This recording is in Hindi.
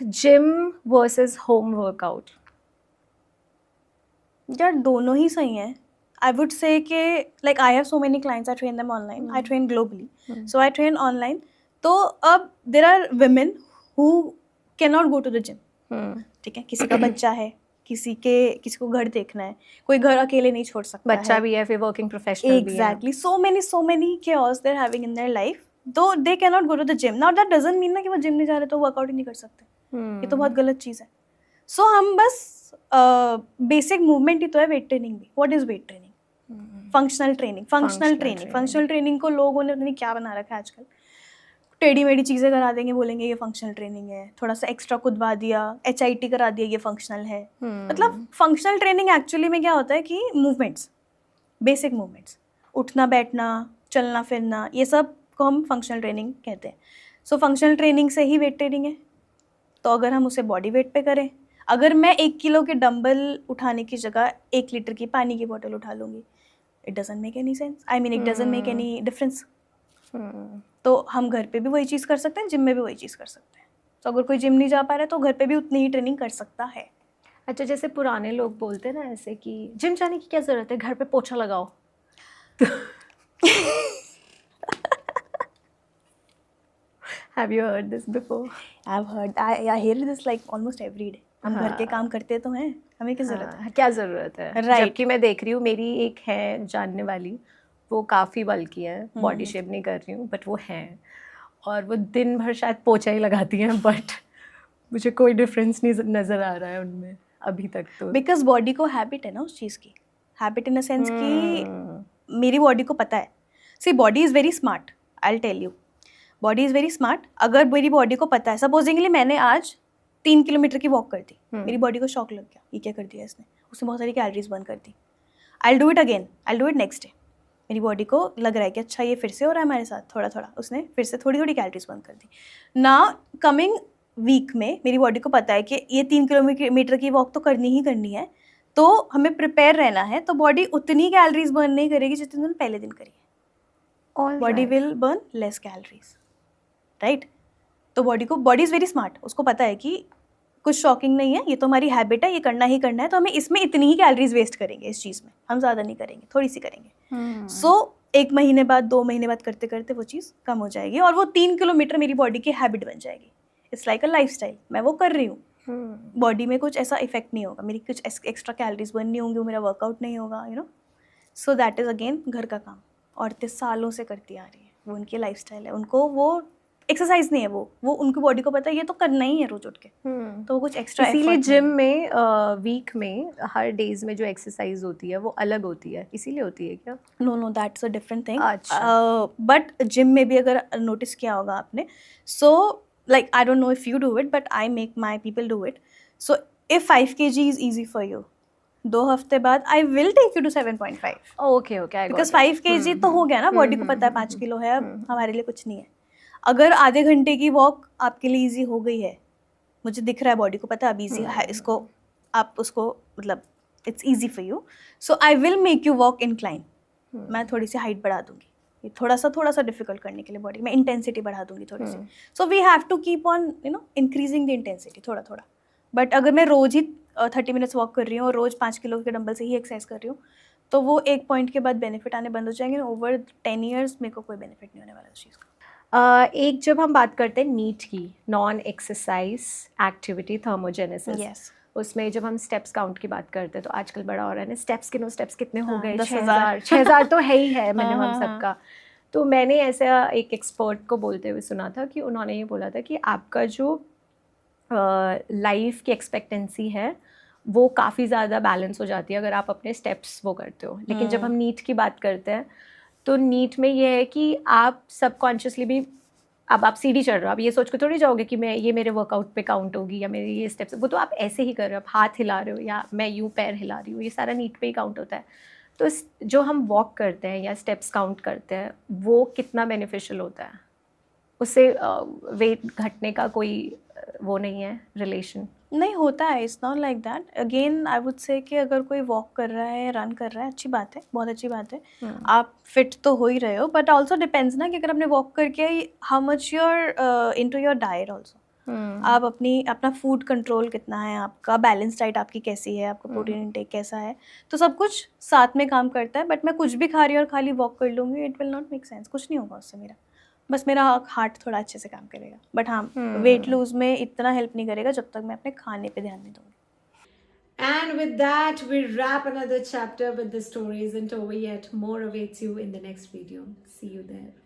Gym versus home workout? यार दोनों ही सही हैं. आई वुड से कि like I have so many clients, I train them online, I train globally, so I train online. तो अब there are women who can not go to the gym. ठीक है, किसी का बच्चा है, किसी को घर देखना है, कोई घर अकेले नहीं छोड़ सकता बच्चा है. भी है, फिर वर्किंग प्रोफेशनल भी है. Exactly. So many chaos they're having in their life. Though they cannot go to the gym. Now that doesn't mean ना कि वो जिम नहीं जा रहे तो वर्कआउट ही नहीं कर सकते. ये तो बहुत गलत चीज़ है. सो हम बस बेसिक मूवमेंट ही तो है वेट ट्रेनिंग भी. What is weight training? Functional training. Functional training को लोगों ने पता नहीं क्या बना रखा है आजकल. टेढ़ी मेढ़ी चीज़ें करा देंगे, बोलेंगे ये फंक्शनल ट्रेनिंग है. थोड़ा सा एक्स्ट्रा कुदवा दिया, HIIT करा दिया, ये फंक्शनल है. मतलब फंक्शनल ट्रेनिंग एक्चुअली में क्या होता है कि मूवमेंट्स, बेसिक मूवमेंट्स, उठना बैठना चलना फिरना, ये सब को हम फंक्शनल ट्रेनिंग कहते हैं. सो फंक्शनल ट्रेनिंग से ही वेट ट्रेनिंग है. तो अगर हम उसे बॉडी वेट पे करें, अगर मैं 1 किलो के डंबल उठाने की जगह 1 लीटर की पानी की बोतल उठा लूँगी, it doesn't make any sense. I mean it doesn't make any difference. तो हम घर पे भी वही चीज़ कर सकते हैं, जिम में भी वही चीज़ कर सकते हैं. तो अगर कोई जिम नहीं जा पा रहा है तो घर पे भी उतनी ही ट्रेनिंग कर सकता है. अच्छा, जैसे पुराने लोग बोलते हैं ना ऐसे कि जिम जाने की क्या ज़रूरत है, घर पे पोछा लगाओ. Have you heard this before? I hear this like almost every day. हम घर के काम करते तो हैं, हमें क्या ज़रूरत है? क्या ज़रूरत है? Right. जबकि मैं देख रही हूँ, मेरी एक है जानने वाली, वो काफ़ी बल्की है, बॉडी शेप नहीं कर रही हूँ बट वो हैं, और वो दिन भर शायद पोछा ही लगाती हैं, बट मुझे कोई डिफरेंस नहीं नज़र आ रहा है उनमें अभी तक. तो बिकॉज बॉडी को हैबिट है ना उस चीज़ की. हैबिट इन द सेंस कि मेरी बॉडी को पता है. See body is very smart. I tell you, body is very smart. अगर मेरी बॉडी को पता है, सपोजिंगली मैंने आज 3 किलोमीटर की वॉक कर दी, मेरी बॉडी को शॉक लग गया, ये क्या कर दिया इसने, उसने बहुत सारी कैलोरीज बर्न कर दी. I do it again, I do it next day. मेरी बॉडी को लग रहा है कि अच्छा ये फिर से हो रहा है हमारे साथ, थोड़ा थोड़ा, उसने फिर से थोड़ी थोड़ी कैलोरीज बर्न कर दी. ना कमिंग वीक में मेरी बॉडी को पता है कि ये 3 किलोमीटर की वॉक तो करनी ही करनी है, तो हमें प्रिपेयर रहना है. तो बॉडी उतनी कैलोरीज बर्न नहीं करेगी जितनी उन्होंने पहले दिन करी है. Body will burn less calories, right? तो बॉडी इज़ वेरी स्मार्ट. उसको पता है कि कुछ शॉकिंग नहीं है, ये तो हमारी हैबिट है, ये करना ही करना है, तो हमें इसमें इतनी ही कैलोरीज वेस्ट करेंगे, इस चीज़ में हम ज़्यादा नहीं करेंगे, थोड़ी सी करेंगे. सो 1 महीने बाद 2 महीने बाद करते करते वो चीज़ कम हो जाएगी और वो 3 किलोमीटर मेरी बॉडी की हैबिट बन जाएगी. It's like a lifestyle. मैं वो कर रही हूँ, बॉडी में कुछ ऐसा इफेक्ट नहीं होगा, मेरी कुछ एक्स्ट्रा कैलोरीज बर्न नहीं होंगी, मेरा वर्कआउट नहीं होगा, you know. So that is again घर का काम. औरतें सालों से करती आ रही है, वो उनकी लाइफस्टाइल है. उनको वो एक्सरसाइज नहीं है, वो उनकी बॉडी को पता है ये तो करना ही है रोज उठ के. तो वो कुछ एक्स्ट्रा. इसीलिए जिम में वीक में हर डेज में जो एक्सरसाइज होती है वो अलग होती है, इसीलिए होती है क्या? No that's a different thing. अच्छा. बट जिम में भी अगर नोटिस किया होगा आपने, so like I don't know if you do it but I make my people do it. So if 5 kg is easy for you, 2 हफ्ते बाद I will take you to 7.5. Okay, because 5 kg तो हो गया ना, बॉडी को पता है 5 किलो है, अब हमारे लिए कुछ नहीं है. अगर आधे घंटे की वॉक आपके लिए इजी हो गई है, मुझे दिख रहा है बॉडी को पता है अब इजी है इसको, आप उसको मतलब it's easy for you, so I will make you walk incline. मैं थोड़ी सी हाइट बढ़ा दूंगी, ये थोड़ा सा डिफिकल्ट करने के लिए बॉडी में इंटेंसिटी बढ़ा दूंगी थोड़ी सी. So we have to keep on you know increasing the intensity थोड़ा थोड़ा. बट अगर मैं रोज ही 30 मिनट्स वॉक कर रही हूँ और रोज 5 किलो के डंबल से ही एक्सरसाइज कर रही हूँ, तो वो एक पॉइंट के बाद बेनिफिट आने बंद हो जाएंगे. ओवर 10 years मेरे को कोई बेनिफिट नहीं होने वाला उस चीज़ का. एक जब हम बात करते हैं नीट की, non exercise activity thermogenesis, Yes. उसमें जब हम स्टेप्स काउंट की बात करते हैं तो आजकल बड़ा हो रहा है ना, स्टेप्स कितने हो गए, 10,000. 6,000 तो है ही है मिनिमम हाँ. सबका. तो मैंने ऐसा एक एक्सपर्ट को बोलते हुए सुना था कि उन्होंने ये बोला था कि आपका जो लाइफ की एक्सपेक्टेंसी है वो काफ़ी ज़्यादा बैलेंस हो जाती है अगर आप अपने स्टेप्स वो करते हो. लेकिन जब हम नीट की बात करते हैं तो नीट में ये है कि आप सबकॉन्शियसली भी, अब आप सीढ़ी चढ़ रहे हो, आप ये सोच के थोड़ी जाओगे कि मैं ये मेरे वर्कआउट पे काउंट होगी या मेरे ये स्टेप्स, वो तो आप ऐसे ही कर रहे हो, आप हाथ हिला रहे हो या मैं यूँ पैर हिला रही हूँ, ये सारा नीट पे ही काउंट होता है. तो जो हम वॉक करते हैं या स्टेप्स काउंट करते हैं वो कितना बेनिफिशियल होता है, उससे वेट घटने का कोई वो नहीं है, रिलेशन नहीं होता है. It's not like that. Again I would say कि अगर कोई वॉक कर रहा है, रन कर रहा है, अच्छी बात है, बहुत अच्छी बात है. आप फिट तो हो ही रहे हो, बट ऑल्सो डिपेंड्स ना कि अगर आपने वॉक करके how much your into your diet also. आप अपना फूड कंट्रोल कितना है, आपका बैलेंस डाइट आपकी कैसी है, आपका प्रोटीन इंटेक कैसा है, तो सब कुछ साथ में काम करता है. बट मैं कुछ भी खा रही हूँ और खाली वॉक कर लूँगी, it will not make sense. कुछ नहीं होगा उससे मेरा, बस मेरा हार्ट थोड़ा अच्छे से काम करेगा. बट हाँ, वेट लूज में इतना हेल्प नहीं करेगा जब तक मैं अपने खाने पे ध्यान नहीं दूँगी. And with that, we wrap another chapter with the stories, and over yet more awaits you in the next video. See you there.